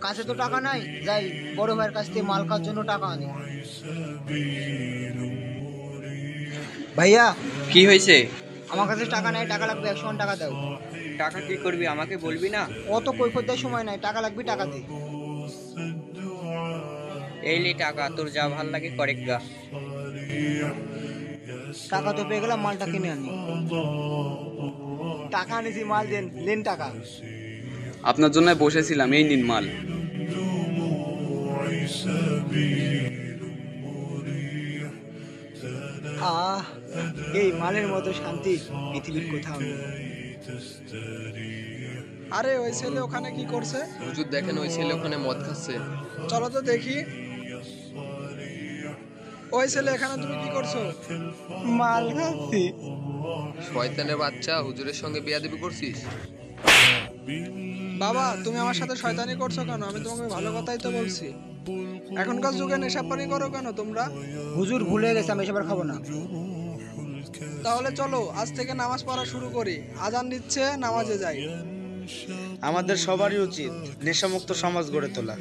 কাছে তো টাকা নাই, যাই বড় ভাইয়ের কাছ থেকে মাল খাওয়ার জন্য টাকা আনি। ভাইয়া, কি হয়েছে? আমার কাছে টাকা নাই, টাকা লাগবে, 100 টাকা দাও। টাকা কি করবি আমাকে বলবি না? অত কৈফত দেওয়ার সময় নাই, টাকা লাগবে, টাকা দে। এই লে টাকা, তোর যা ভাল লাগে করেক গা। টাকা তো পেয়ে গেলাম, মালটা কিনে আনি। টাকা আনিছি, মাল দেন, লেন টাকা। আপনার জন্য বসেছিলাম, এই নিন মাল। আহ, এই মালের মতো শান্তি পৃথিবীর কোথাও নেই। আরে ওই ছেলে ওখানে কি করছে? হুজুর দেখেন ওই ছেলে ওখানে মদ খাচ্ছে। চলো তো দেখি। ওই ছেলে এখানে তুমি কি করছো? মাল খাচ্ছি। শয়তানের বাচ্চা, হুজুরের সঙ্গে বেয়াদবি করছিস? বাবা, তুমি আমার সাথে শয়তানি করছো কেন? আমি তোমাকে ভালো কথাই তো বলছি। এখনকার যুগে নেশা পানি করো কেন তোমরা? হুজুর ভুলে গেছে, আমি এসব আর খাবো না। তাহলে চলো আজ থেকে নামাজ পড়া শুরু করি। আজান দিচ্ছে, নামাজে যাই। আমাদের সবারই উচিত নেশামুক্ত সমাজ গড়ে তোলা।